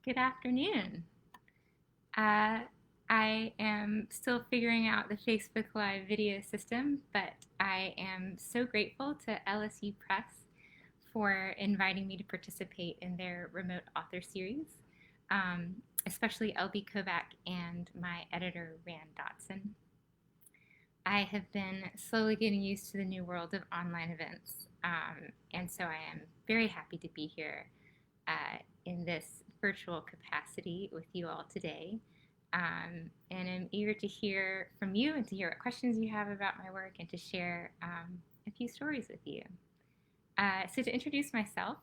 Good afternoon. Uh, I am still figuring out the Facebook Live video system, but I am so grateful to LSU Press for inviting me to participate in their remote author series, um, especially LB Kovac and my editor, Rand Dotson. I have been slowly getting used to the new world of online events, and so I am very happy to be here in this virtual capacity with you all today. And I'm eager to hear from you and to hear what questions you have about my work and to share a few stories with you. So, to introduce myself,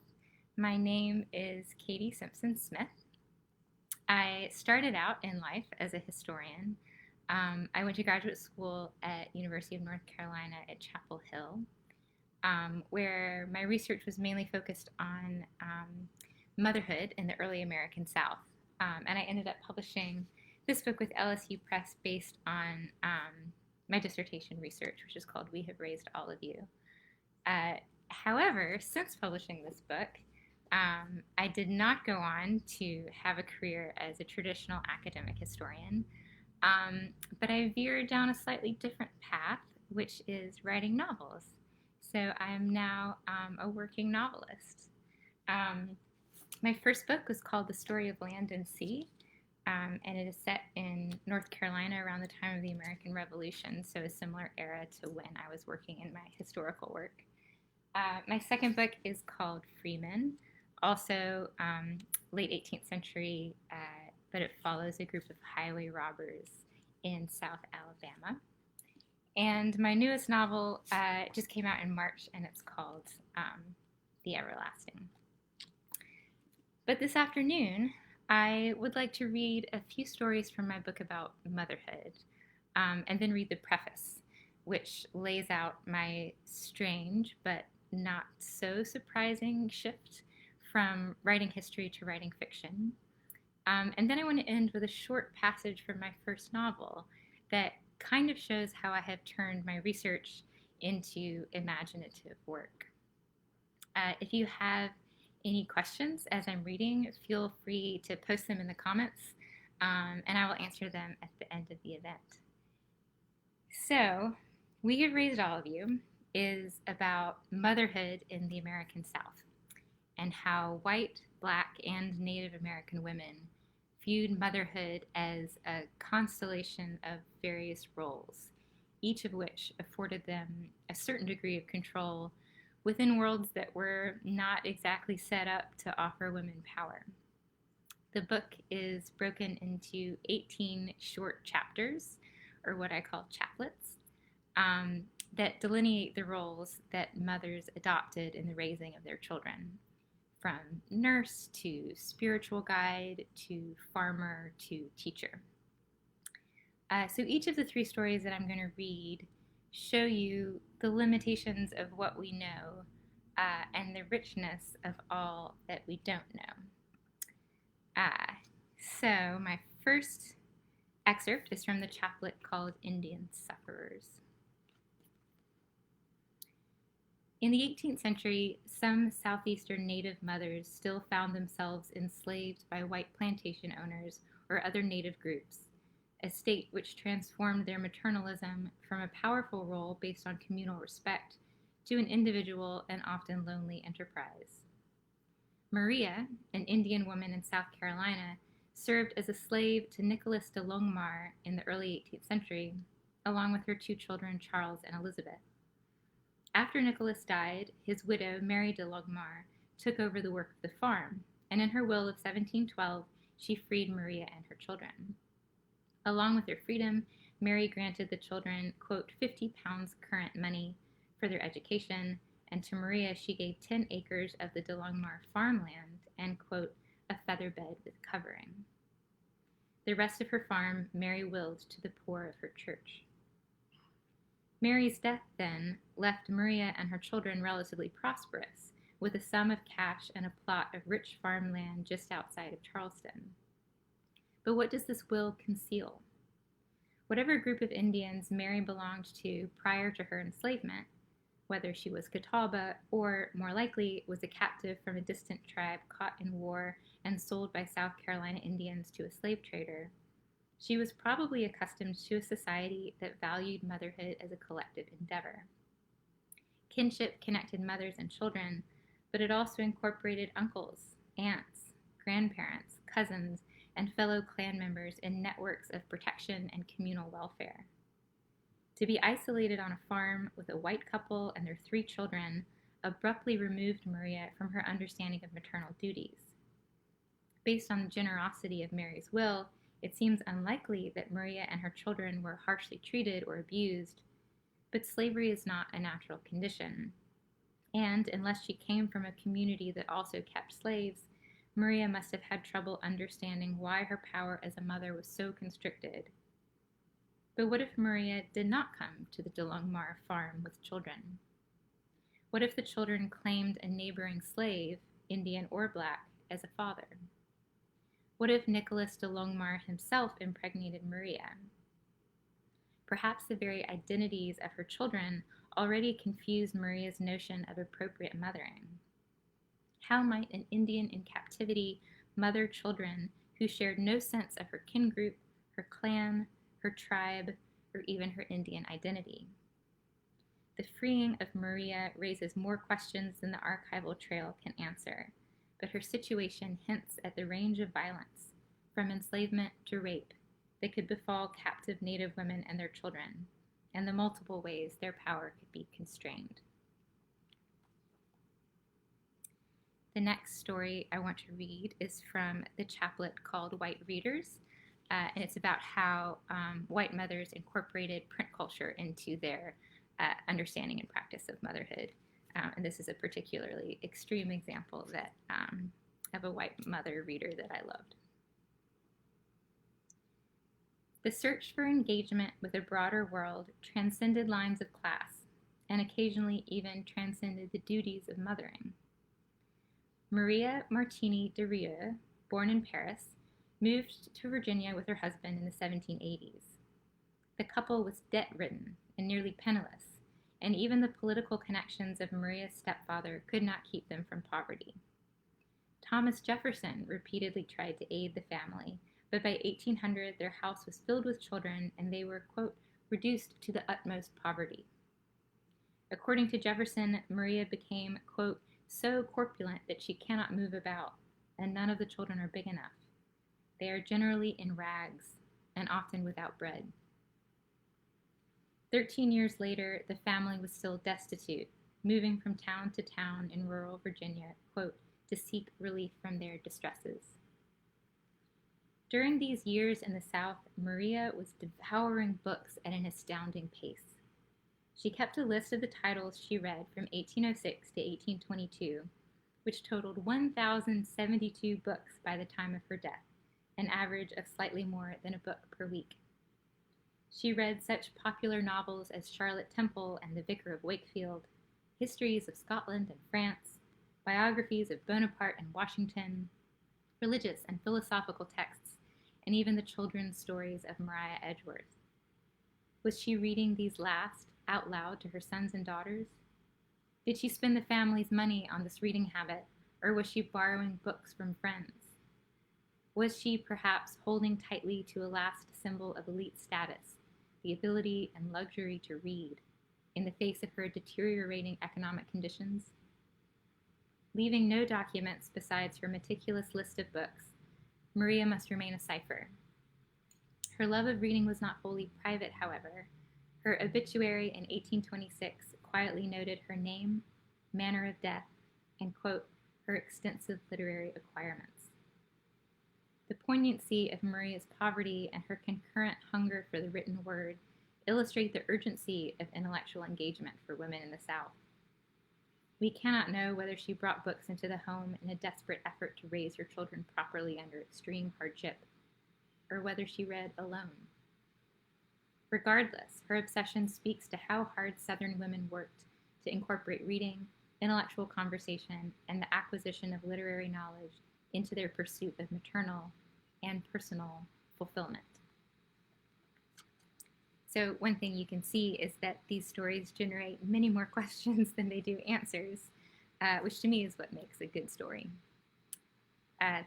my name is Katy Simpson Smith. I started out in life as a historian. I went to graduate school at University of North Carolina at Chapel Hill, where my research was mainly focused on motherhood in the early American South. And I ended up publishing this book with LSU Press based on my dissertation research, which is called We Have Raised All of You. However, since publishing this book, I did not go on to have a career as a traditional academic historian, but I veered down a slightly different path, which is writing novels. So I'm now a working novelist. My first book was called The Story of Land and Sea, and it is set in North Carolina around the time of the American Revolution, so a similar era to when I was working in my historical work. My second book is called Freeman, also late 18th century, but it follows a group of highway robbers in South Alabama. And my newest novel just came out in March, and it's called The Everlasting. But this afternoon, I would like to read a few stories from my book about motherhood, and then read the preface, which lays out my strange but not so surprising shift from writing history to writing fiction. And then I want to end with a short passage from my first novel that kind of shows how I have turned my research into imaginative work. If you have any questions as I'm reading, feel free to post them in the comments, and I will answer them at the end of the event. So, We Have Raised All of You is about motherhood in the American South and how white, black, and Native American women viewed motherhood as a constellation of various roles, each of which afforded them a certain degree of control within worlds that were not exactly set up to offer women power. The book is broken into 18 short chapters, or what I call chaplets, that delineate the roles that mothers adopted in the raising of their children, from nurse to spiritual guide to farmer to teacher. So each of the three stories that I'm going to read show you the limitations of what we know and the richness of all that we don't know. So my first excerpt is from the chaplet called Indian Sufferers. In the 18th century, some southeastern native mothers still found themselves enslaved by white plantation owners or other native groups, a state which transformed their maternalism from a powerful role based on communal respect to an individual and often lonely enterprise. Maria, an Indian woman in South Carolina, served as a slave to Nicholas de Longmar in the early 18th century, along with her two children, Charles and Elizabeth. After Nicholas died, his widow, Mary de Longmar, took over the work of the farm, and in her will of 1712, she freed Maria and her children. Along with their freedom, Mary granted the children, quote, 50 pounds current money for their education, and to Maria she gave 10 acres of the de Longmar farmland and, quote, a feather bed with covering. The rest of her farm Mary willed to the poor of her church. Mary's death, then, left Maria and her children relatively prosperous, with a sum of cash and a plot of rich farmland just outside of Charleston. But what does this will conceal? Whatever group of Indians Mary belonged to prior to her enslavement, whether she was Catawba or, more likely, was a captive from a distant tribe caught in war and sold by South Carolina Indians to a slave trader, she was probably accustomed to a society that valued motherhood as a collective endeavor. Kinship connected mothers and children, but it also incorporated uncles, aunts, grandparents, cousins, and fellow clan members in networks of protection and communal welfare. To be isolated on a farm with a white couple and their 3 children abruptly removed Maria from her understanding of maternal duties. Based on the generosity of Mary's will, it seems unlikely that Maria and her children were harshly treated or abused, but slavery is not a natural condition. And unless she came from a community that also kept slaves, Maria must have had trouble understanding why her power as a mother was so constricted. But what if Maria did not come to the DeLongmar farm with children? What if the children claimed a neighboring slave, Indian or Black, as a father? What if Nicholas de Longmar himself impregnated Maria? Perhaps the very identities of her children already confused Maria's notion of appropriate mothering. How might an Indian in captivity mother children who shared no sense of her kin group, her clan, her tribe, or even her Indian identity? The freeing of Maria raises more questions than the archival trail can answer, but her situation hints at the range of violence, from enslavement to rape, that could befall captive Native women and their children, and the multiple ways their power could be constrained. The next story I want to read is from the chaplet called White Readers, and it's about how white mothers incorporated print culture into their understanding and practice of motherhood. And this is a particularly extreme example of a white mother reader that I loved. The search for engagement with a broader world transcended lines of class, and occasionally even transcended the duties of mothering. Maria Martini de Rieu, born in Paris, moved to Virginia with her husband in the 1780s. The couple was debt-ridden and nearly penniless, and even the political connections of Maria's stepfather could not keep them from poverty. Thomas Jefferson repeatedly tried to aid the family, but by 1800 their house was filled with children and they were, quote, reduced to the utmost poverty. According to Jefferson, Maria became, quote, so corpulent that she cannot move about, and none of the children are big enough. They are generally in rags, and often without bread. 13 years later, the family was still destitute, moving from town to town in rural Virginia, quote, to seek relief from their distresses. During these years in the South, Maria was devouring books at an astounding pace. She kept a list of the titles she read from 1806 to 1822, which totaled 1,072 books by the time of her death, an average of slightly more than a book per week. She read such popular novels as Charlotte Temple and The Vicar of Wakefield, histories of Scotland and France, biographies of Bonaparte and Washington, religious and philosophical texts, and even the children's stories of Maria Edgeworth. Was she reading these last out loud to her sons and daughters? Did she spend the family's money on this reading habit, or was she borrowing books from friends? Was she perhaps holding tightly to a last symbol of elite status, the ability and luxury to read, in the face of her deteriorating economic conditions? Leaving no documents besides her meticulous list of books, Maria must remain a cipher. Her love of reading was not wholly private, however. Her obituary in 1826 quietly noted her name, manner of death, and, quote, her extensive literary acquirements. The poignancy of Maria's poverty and her concurrent hunger for the written word illustrate the urgency of intellectual engagement for women in the South. We cannot know whether she brought books into the home in a desperate effort to raise her children properly under extreme hardship, or whether she read alone. Regardless, her obsession speaks to how hard Southern women worked to incorporate reading, intellectual conversation, and the acquisition of literary knowledge into their pursuit of maternal and personal fulfillment. So one thing you can see is that these stories generate many more questions than they do answers, which to me is what makes a good story.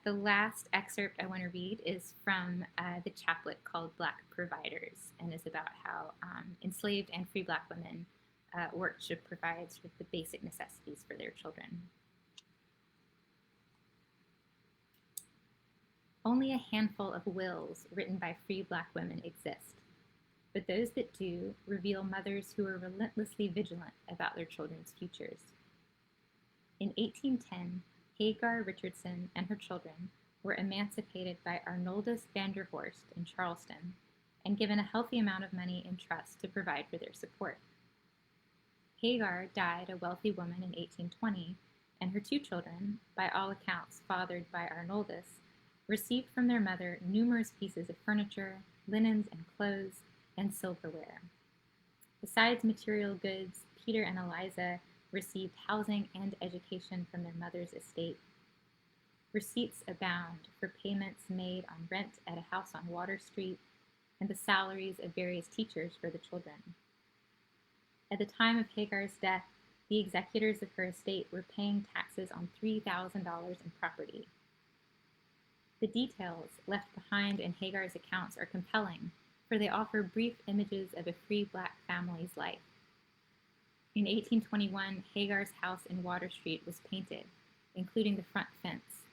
The last excerpt I want to read is from the chaplet called Black Providers, and is about how enslaved and free Black women worked to provide sort of the basic necessities for their children. Only a handful of wills written by free Black women exist, but those that do reveal mothers who are relentlessly vigilant about their children's futures. In 1810, Hagar Richardson and her children were emancipated by Arnoldus Vanderhorst in Charleston and given a healthy amount of money in trust to provide for their support. Hagar died a wealthy woman in 1820, and her two children, by all accounts fathered by Arnoldus, received from their mother numerous pieces of furniture, linens and clothes, and silverware. Besides material goods, Peter and Eliza received housing and education from their mother's estate. Receipts abound for payments made on rent at a house on Water Street and the salaries of various teachers for the children. At the time of Hagar's death, the executors of her estate were paying taxes on $3,000 in property. The details left behind in Hagar's accounts are compelling, for they offer brief images of a free Black family's life. In 1821, Hagar's house in Water Street was painted, including the front fence,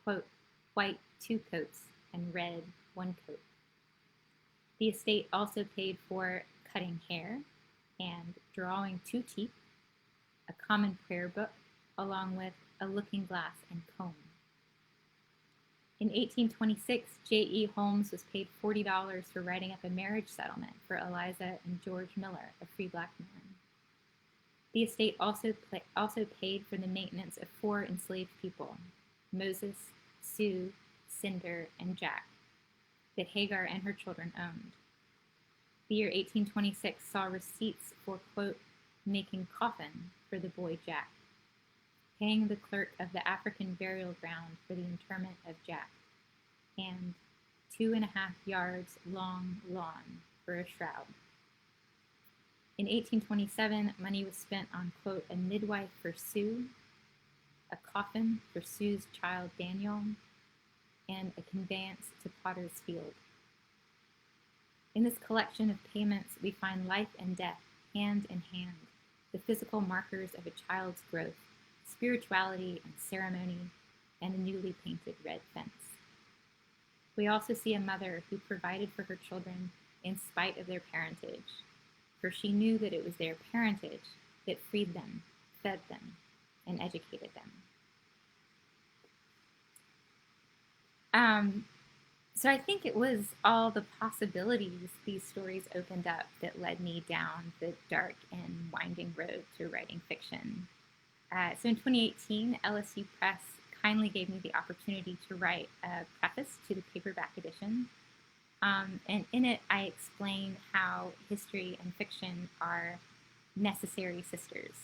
quote, white 2 coats and red 1 coat. The estate also paid for cutting hair and drawing 2 teeth, a common prayer book, along with a looking glass and comb. In 1826, J.E. Holmes was paid $40 for writing up a marriage settlement for Eliza and George Miller, a free Black man. The estate also paid for the maintenance of 4 enslaved people, Moses, Sue, Cinder, and Jack, that Hagar and her children owned. The year 1826 saw receipts for, quote, making coffin for the boy Jack, paying the clerk of the African burial ground for the interment of Jack, and 2.5 yards long lawn for a shroud. In 1827, money was spent on, quote, a midwife for Sue, a coffin for Sue's child Daniel, and a conveyance to Potter's Field. In this collection of payments, we find life and death hand in hand, the physical markers of a child's growth, spirituality and ceremony, and a newly painted red fence. We also see a mother who provided for her children in spite of their parentage, for she knew that it was their parentage that freed them, fed them, and educated them. So I think it was all the possibilities these stories opened up that led me down the dark and winding road to writing fiction. So in 2018, LSU Press kindly gave me the opportunity to write a preface to the paperback edition. And in it, I explain how history and fiction are necessary sisters.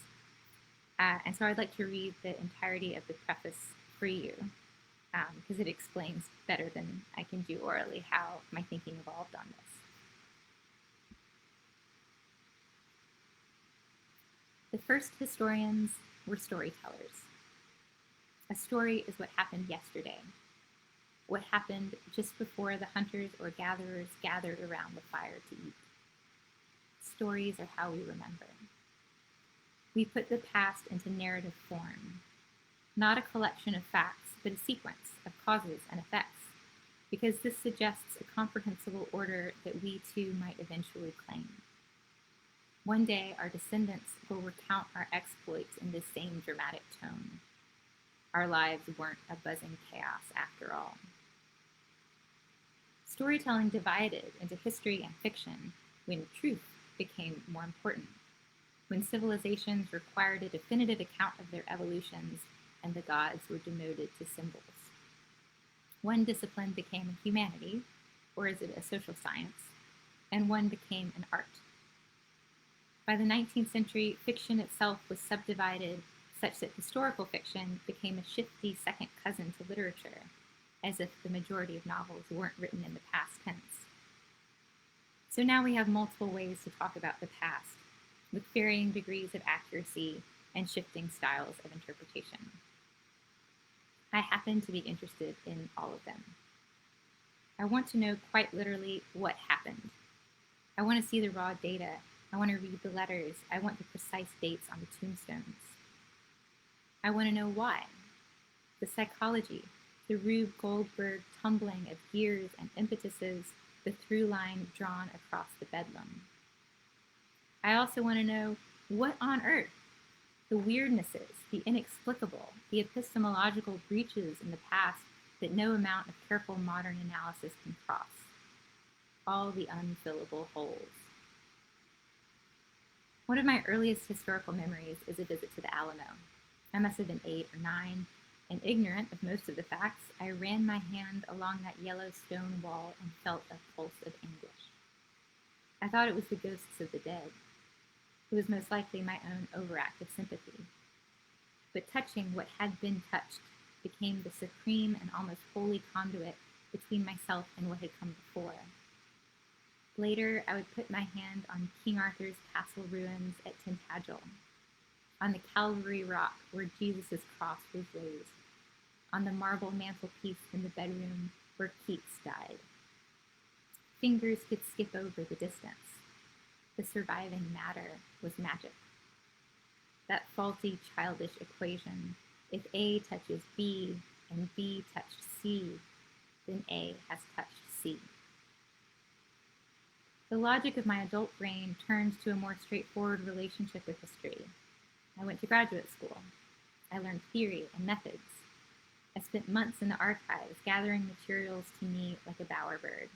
And so I'd like to read the entirety of the preface for you, because it explains better than I can do orally how my thinking evolved on this. The first historians were storytellers. A story is what happened yesterday, what happened just before the hunters or gatherers gathered around the fire to eat. Stories are how we remember. We put the past into narrative form, not a collection of facts, but a sequence of causes and effects, because this suggests a comprehensible order that we too might eventually claim. One day, our descendants will recount our exploits in this same dramatic tone. Our lives weren't a buzzing chaos after all. Storytelling divided into history and fiction when truth became more important, when civilizations required a definitive account of their evolutions and the gods were demoted to symbols. One discipline became a humanity, or is it a social science, and one became an art. By the 19th century, fiction itself was subdivided such that historical fiction became a shifty second cousin to literature, as if the majority of novels weren't written in the past tense. So now we have multiple ways to talk about the past, with varying degrees of accuracy and shifting styles of interpretation. I happen to be interested in all of them. I want to know quite literally what happened. I want to see the raw data. I want to read the letters. I want the precise dates on the tombstones. I want to know why. The psychology, the Rube Goldberg tumbling of gears and impetuses, the through line drawn across the bedlam. I also want to know what on earth, the weirdnesses, the inexplicable, the epistemological breaches in the past that no amount of careful modern analysis can cross. All the unfillable holes. One of my earliest historical memories is a visit to the Alamo. I must have been 8 or 9, and ignorant of most of the facts, I ran my hand along that yellow stone wall and felt a pulse of anguish. I thought it was the ghosts of the dead. It was most likely my own overactive sympathy. But touching what had been touched became the supreme and almost holy conduit between myself and what had come before. Later, I would put my hand on King Arthur's castle ruins at Tintagel, on the Calvary Rock where Jesus' cross was raised, on the marble mantelpiece in the bedroom where Keats died. Fingers could skip over the distance. The surviving matter was magic. That faulty, childish equation, if A touches B and B touched C, then A has touched C. The logic of my adult brain turned to a more straightforward relationship with history. I went to graduate school. I learned theory and methods. I spent months in the archives gathering materials to me like a bowerbird.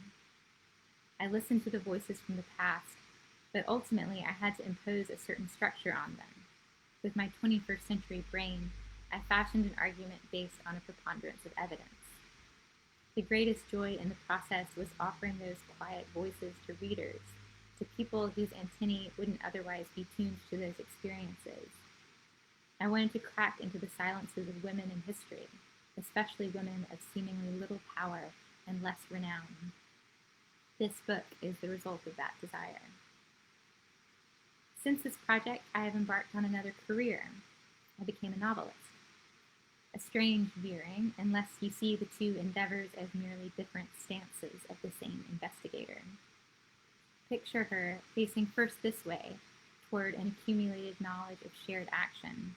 I listened to the voices from the past, but ultimately I had to impose a certain structure on them. With my 21st century brain, I fashioned an argument based on a preponderance of evidence. The greatest joy in the process was offering those quiet voices to readers, to people whose antennae wouldn't otherwise be tuned to those experiences. I wanted to crack into the silences of women in history, especially women of seemingly little power and less renown. This book is the result of that desire. Since this project, I have embarked on another career. I became a novelist. A strange veering, unless you see the two endeavors as merely different stances of the same investigator. Picture her facing first this way, toward an accumulated knowledge of shared action,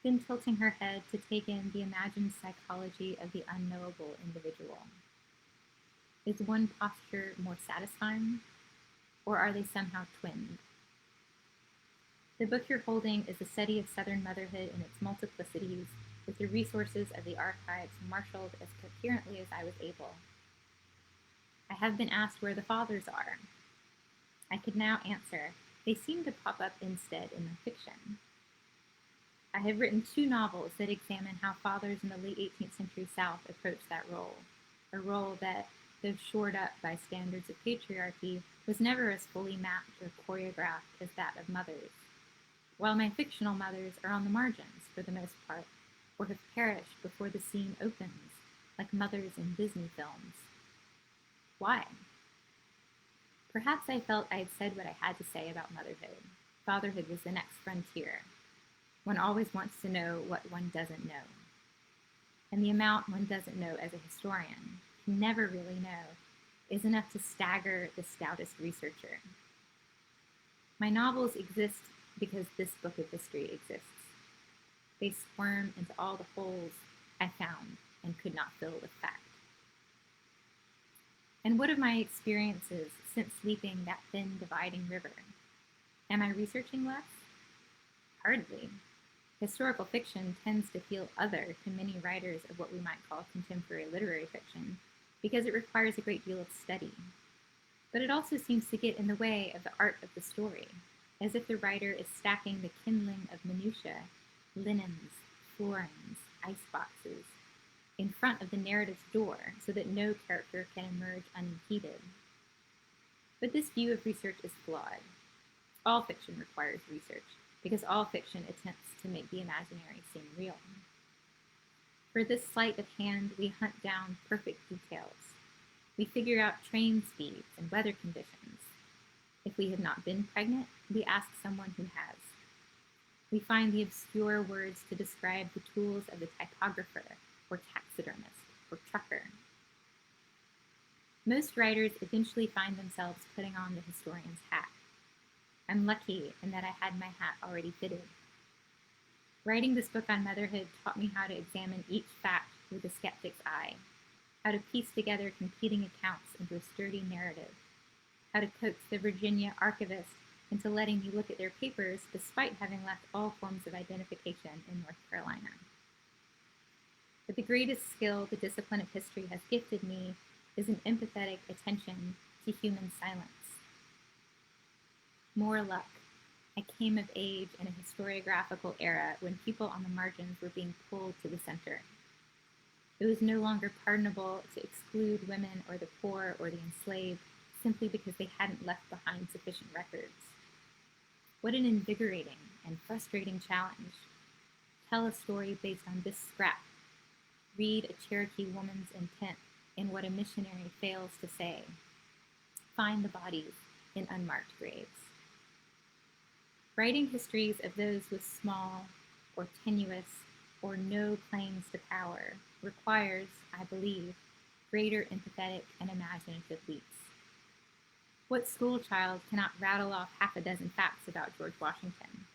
then tilting her head to take in the imagined psychology of the unknowable individual. Is one posture more satisfying, or are they somehow twinned? The book you're holding is a study of Southern motherhood in its multiplicities, with the resources of the archives marshaled as coherently as I was able. I have been asked where the fathers are. I could now answer, they seem to pop up instead in my fiction. I have written 2 novels that examine how fathers in the late 18th century South approached that role, a role that, though shored up by standards of patriarchy, was never as fully mapped or choreographed as that of mothers, while my fictional mothers are on the margins for the most part, or have perished before the scene opens, like mothers in Disney films. Why? Perhaps I felt I had said what I had to say about motherhood. Fatherhood was the next frontier. One always wants to know what one doesn't know. And the amount one doesn't know as a historian, can never really know, is enough to stagger the stoutest researcher. My novels exist because this book of history exists. They squirm into all the holes I found and could not fill with fact. And what of my experiences since leaping that thin dividing river? Am I researching less? Hardly. Historical fiction tends to feel other to many writers of what we might call contemporary literary fiction because it requires a great deal of study. But it also seems to get in the way of the art of the story, as if the writer is stacking the kindling of minutiae, linens, floorings, iceboxes, in front of the narrative's door so that no character can emerge unimpeded. But this view of research is flawed. All fiction requires research, because all fiction attempts to make the imaginary seem real. For this sleight of hand, we hunt down perfect details. We figure out train speeds and weather conditions. If we have not been pregnant, we ask someone who has. We find the obscure words to describe the tools of the typographer, or taxidermist or trucker. Most writers eventually find themselves putting on the historian's hat. I'm lucky in that I had my hat already fitted. Writing this book on motherhood taught me how to examine each fact with a skeptic's eye, how to piece together competing accounts into a sturdy narrative, how to coax the Virginia archivist into letting me look at their papers despite having left all forms of identification in North Carolina. But the greatest skill the discipline of history has gifted me is an empathetic attention to human silence. More luck. I came of age in a historiographical era when people on the margins were being pulled to the center. It was no longer pardonable to exclude women or the poor or the enslaved simply because they hadn't left behind sufficient records. What an invigorating and frustrating challenge. Tell a story based on this scrap. Read a Cherokee woman's intent in what a missionary fails to say. Find the bodies in unmarked graves. Writing histories of those with small or tenuous or no claims to power requires, I believe, greater empathetic and imaginative leaps. What schoolchild cannot rattle off half a dozen facts about George Washington?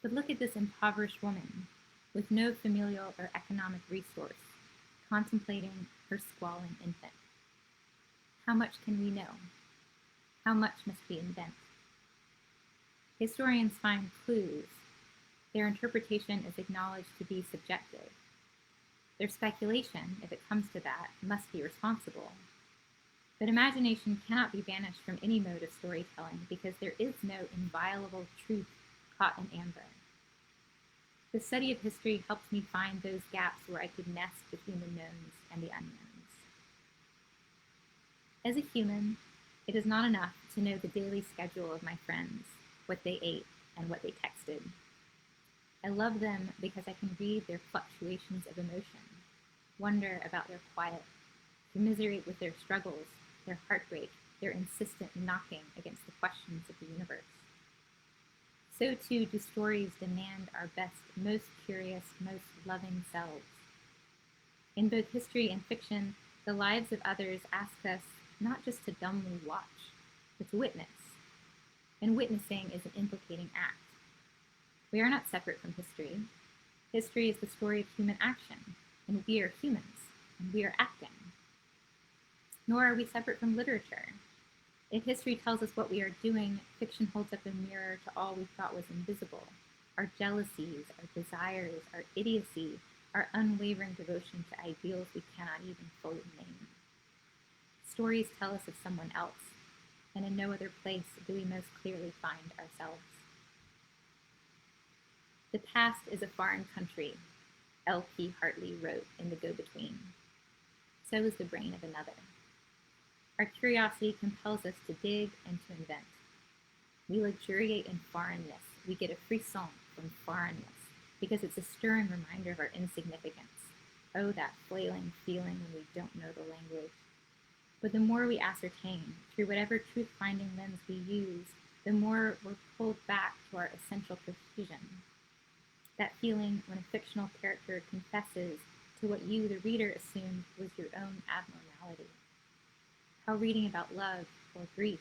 But look at this impoverished woman with no familial or economic resource, contemplating her squalling infant. How much can we know? How much must we invent? Historians find clues. Their interpretation is acknowledged to be subjective. Their speculation, if it comes to that, must be responsible. But imagination cannot be banished from any mode of storytelling because there is no inviolable truth caught in amber. The study of history helps me find those gaps where I could nest between the knowns and the unknowns. As a human, it is not enough to know the daily schedule of my friends, what they ate, and what they texted. I love them because I can read their fluctuations of emotion, wonder about their quiet, commiserate with their struggles, their heartbreak, their insistent knocking against the questions of the universe. So too do stories demand our best, most curious, most loving selves. In both history and fiction, the lives of others ask us not just to dumbly watch, but to witness. And witnessing is an implicating act. We are not separate from history. History is the story of human action, and we are humans, and we are acting. Nor are we separate from literature. If history tells us what we are doing, fiction holds up a mirror to all we thought was invisible. Our jealousies, our desires, our idiocy, our unwavering devotion to ideals we cannot even fully name. Stories tell us of someone else, and in no other place do we most clearly find ourselves. The past is a foreign country, L.P. Hartley wrote in The Go-Between. So is the brain of another. Our curiosity compels us to dig and to invent. We luxuriate in foreignness. We get a frisson from foreignness because it's a stirring reminder of our insignificance. Oh, that flailing feeling when we don't know the language. But the more we ascertain, through whatever truth-finding lens we use, the more we're pulled back to our essential cohesion. That feeling when a fictional character confesses to what you, the reader, assumed was your own abnormality. How reading about love or grief,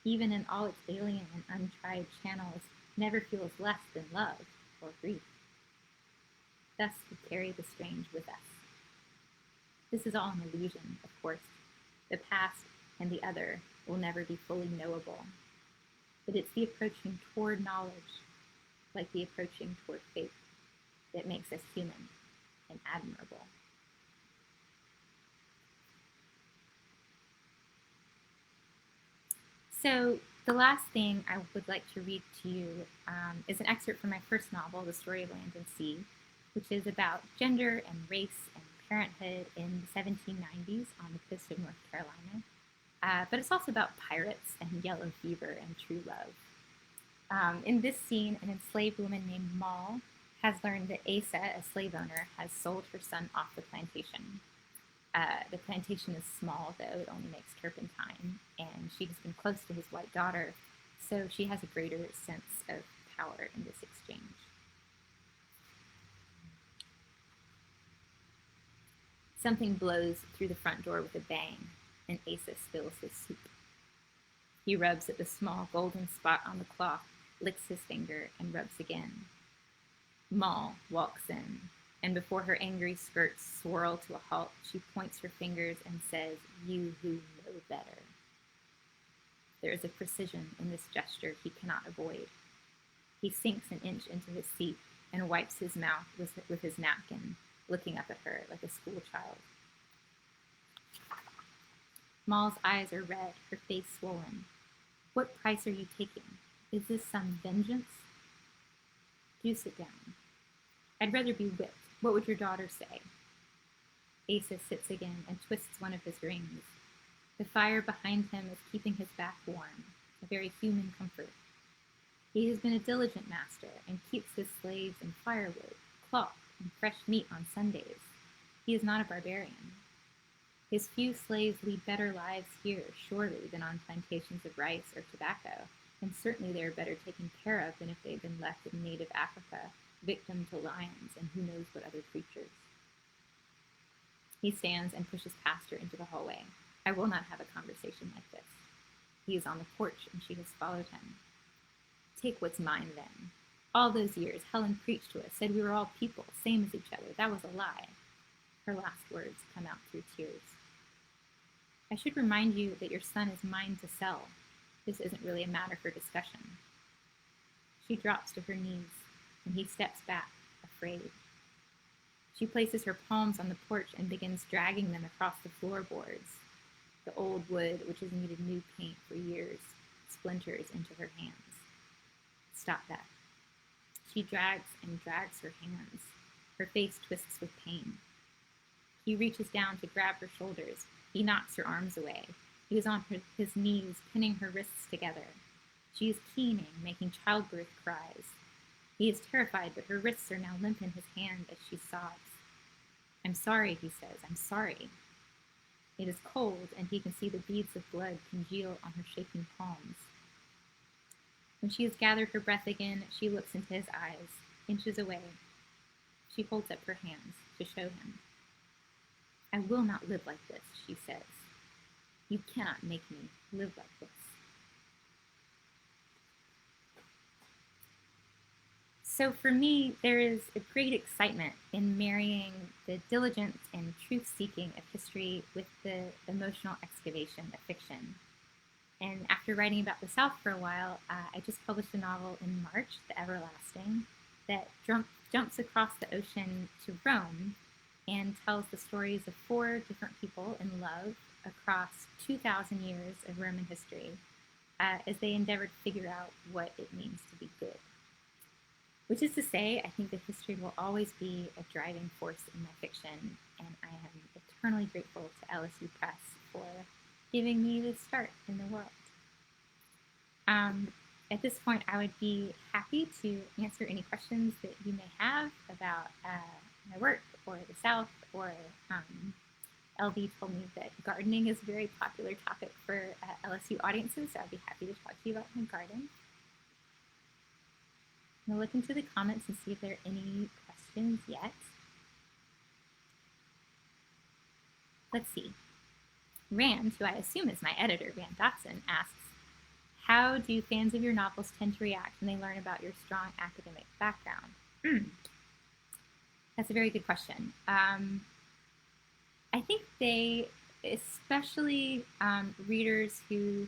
even in all its alien and untried channels, never feels less than love or grief. Thus we carry the strange with us. This is all an illusion, of course. The past and the other will never be fully knowable. But it's the approaching toward knowledge, like the approaching toward faith, that makes us human and admirable. So the last thing I would like to read to you is an excerpt from my first novel, The Story of Land and Sea, which is about gender and race and parenthood in the 1790s on the coast of North Carolina. But it's also about pirates and yellow fever and true love. In this scene, an enslaved woman named Moll has learned that Asa, a slave owner, has sold her son off the plantation. The plantation is small, though. It only makes turpentine, and she has been close to his white daughter, so she has a greater sense of power in this exchange. Something blows through the front door with a bang, and Asa spills his soup. He rubs at the small golden spot on the cloth, licks his finger, and rubs again. Moll walks in, and before her angry skirts swirl to a halt, she points her fingers and says, "You who know better." There is a precision in this gesture he cannot avoid. He sinks an inch into his seat and wipes his mouth with his napkin, looking up at her like a schoolchild. Moll's eyes are red, her face swollen. "What price are you taking? Is this some vengeance?" "Do sit down." "I'd rather be whipped. What would your daughter say?" Asa sits again and twists one of his rings. The fire behind him is keeping his back warm, a very human comfort. He has been a diligent master and keeps his slaves in firewood, cloth, and fresh meat on Sundays. He is not a barbarian. His few slaves lead better lives here, surely, than on plantations of rice or tobacco, and certainly they are better taken care of than if they had been left in native Africa, victim to lions and who knows what other creatures. He stands and pushes past her into the hallway. I will not have a conversation like this. He is on the porch, and she has followed him. Take what's mine, then. All those years, Helen preached to us, said we were all people, same as each other. That was a lie. Her last words come out through tears. I should remind you that your son is mine to sell. This isn't really a matter for discussion. She drops to her knees, and he steps back, afraid. She places her palms on the porch and begins dragging them across the floorboards. The old wood, which has needed new paint for years, splinters into her hands. Stop that. She drags and drags her hands. Her face twists with pain. He reaches down to grab her shoulders. He knocks her arms away. He is on his knees, pinning her wrists together. She is keening, making childbirth cries. He is terrified, but her wrists are now limp in his hand as she sobs. I'm sorry, he says. I'm sorry. It is cold, and he can see the beads of blood congeal on her shaking palms. When she has gathered her breath again, she looks into his eyes, inches away. She holds up her hands to show him. I will not live like this, she says. You cannot make me live like this. So for me, there is a great excitement in marrying the diligence and truth-seeking of history with the emotional excavation of fiction. And after writing about the South for a while, I just published a novel in March, The Everlasting, that jumps across the ocean to Rome and tells the stories of 4 different people in love across 2,000 years of Roman history as they endeavor to figure out what it means to be good. Which is to say, I think that history will always be a driving force in my fiction, and I am eternally grateful to LSU Press for giving me this start in the world. At this point, I would be happy to answer any questions that you may have about my work or the South, or LB told me that gardening is a very popular topic for LSU audiences, so I'd be happy to talk to you about my garden. I'm going to look into the comments and see if there are any questions yet. Let's see. Rand, who I assume is my editor, Rand Dotson, asks, how do fans of your novels tend to react when they learn about your strong academic background? That's a very good question. I think they, especially readers who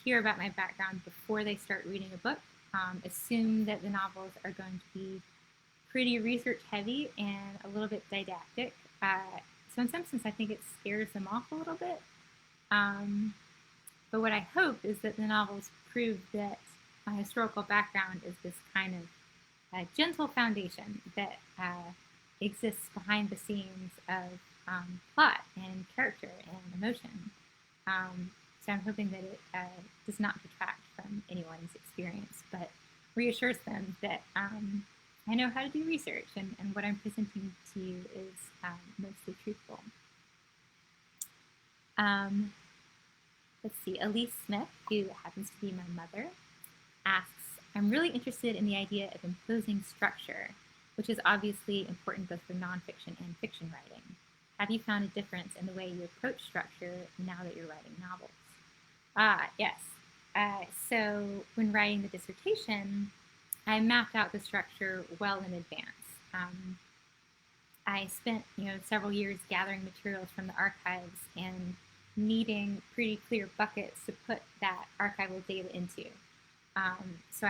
hear about my background before they start reading a book, assume that the novels are going to be pretty research heavy and a little bit didactic. So in some sense, I think it scares them off a little bit. But what I hope is that the novels prove that my historical background is this kind of gentle foundation that exists behind the scenes of plot and character and emotion. So I'm hoping that it does not detract from anyone's experience, but reassures them that I know how to do research, and what I'm presenting to you is mostly truthful. Let's see, Elise Smith, who happens to be my mother, asks, I'm really interested in the idea of imposing structure, which is obviously important both for nonfiction and fiction writing. Have you found a difference in the way you approach structure now that you're writing novels? Yes. So when writing the dissertation, I mapped out the structure well in advance. I spent, several years gathering materials from the archives and needing pretty clear buckets to put that archival data into. So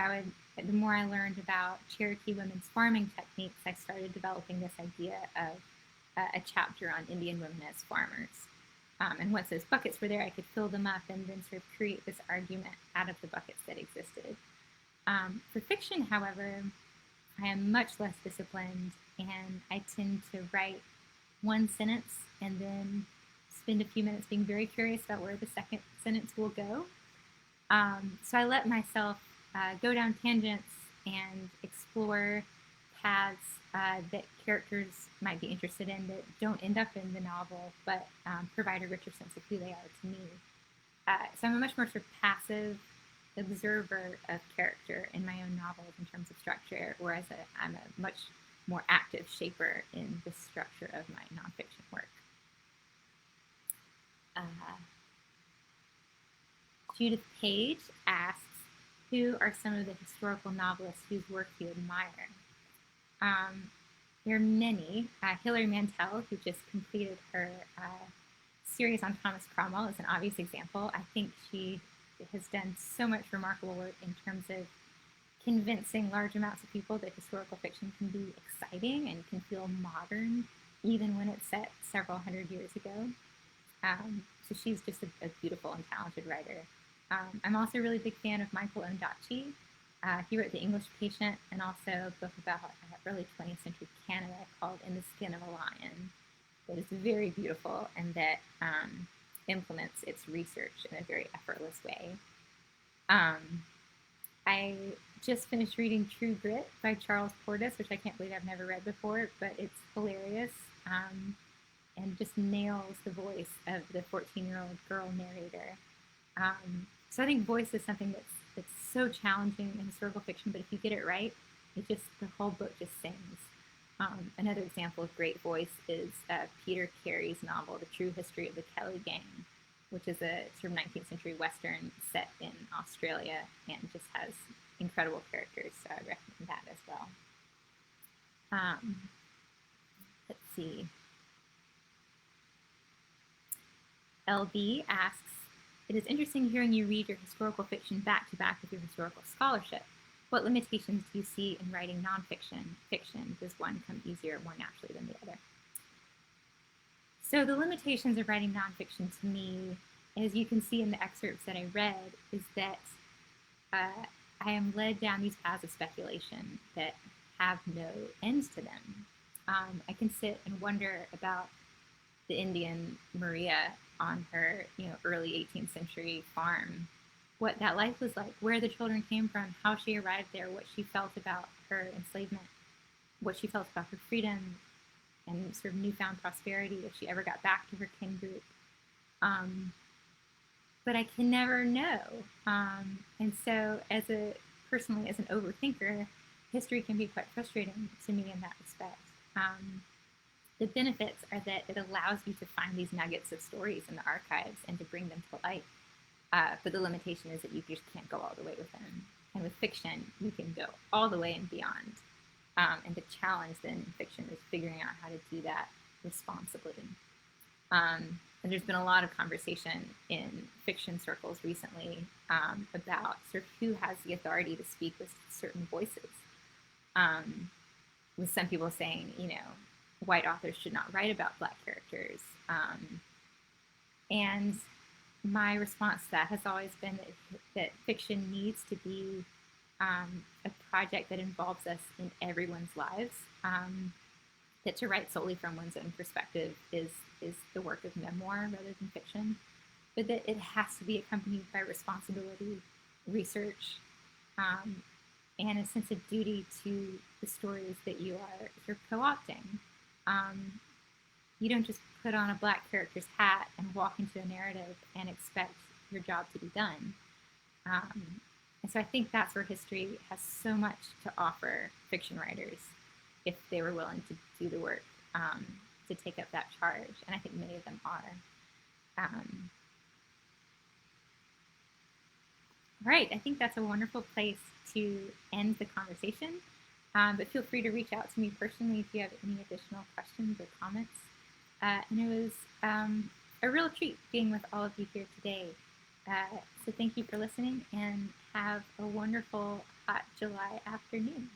the more I learned about Cherokee women's farming techniques, I started developing this idea of a chapter on Indian women as farmers. And once those buckets were there, I could fill them up and then sort of create this argument out of the buckets that existed. For fiction, however, I am much less disciplined, and I tend to write one sentence and then spend a few minutes being very curious about where the second sentence will go. So I let myself go down tangents and explore paths that characters might be interested in that don't end up in the novel, but provide a richer sense of who they are to me. So I'm a much more sort of passive observer of character in my own novels in terms of structure, whereas I'm a much more active shaper in the structure of my nonfiction work. Judith Page asks, who are some of the historical novelists whose work you admire? There are many. Hilary Mantel, who just completed her series on Thomas Cromwell, is an obvious example. I think she has done so much remarkable work in terms of convincing large amounts of people that historical fiction can be exciting and can feel modern, even when it's set several hundred years ago. So she's just a beautiful and talented writer. I'm also a really big fan of Michael Umdacci. He wrote The English Patient and also a book about early 20th century Canada called In the Skin of a Lion that is very beautiful and that implements its research in a very effortless way. I just finished reading True Grit by Charles Portis, which I can't believe I've never read before, but it's hilarious and just nails the voice of the 14-year-old girl narrator. So I think voice is something that's so challenging in historical fiction, but if you get it right, the whole book just sings. Another example of great voice is Peter Carey's novel, The True History of the Kelly Gang, which is a sort of 19th century Western set in Australia and just has incredible characters, so I recommend that as well. Let's see. LB asks, it is interesting hearing you read your historical fiction back to back with your historical scholarship. What limitations do you see in writing nonfiction? Fiction, does one come easier or more naturally than the other? So the limitations of writing nonfiction to me, as you can see in the excerpts that I read, is that I am led down these paths of speculation that have no ends to them. I can sit and wonder about the Indian Maria on her, early 18th century farm, what that life was like, where the children came from, how she arrived there, what she felt about her enslavement, what she felt about her freedom and sort of newfound prosperity, if she ever got back to her kin group. But I can never know. And so personally as an overthinker, history can be quite frustrating to me in that respect. The benefits are that it allows you to find these nuggets of stories in the archives and to bring them to light. But the limitation is that you just can't go all the way with them. And with fiction, you can go all the way and beyond. And the challenge then in fiction is figuring out how to do that responsibly. And there's been a lot of conversation in fiction circles recently about sort of who has the authority to speak with certain voices. With some people saying, white authors should not write about Black characters. And my response to that has always been that fiction needs to be a project that involves us in everyone's lives. That to write solely from one's own perspective is the work of memoir rather than fiction, but that it has to be accompanied by responsibility, research, and a sense of duty to the stories that you're co-opting. You don't just put on a Black character's hat and walk into a narrative and expect your job to be done. And so I think that's where history has so much to offer fiction writers if they were willing to do the work. to take up that charge, and I think many of them are. Right, I think that's a wonderful place to end the conversation. But feel free to reach out to me personally if you have any additional questions or comments. And it was a real treat being with all of you here today. So thank you for listening, and have a wonderful hot July afternoon.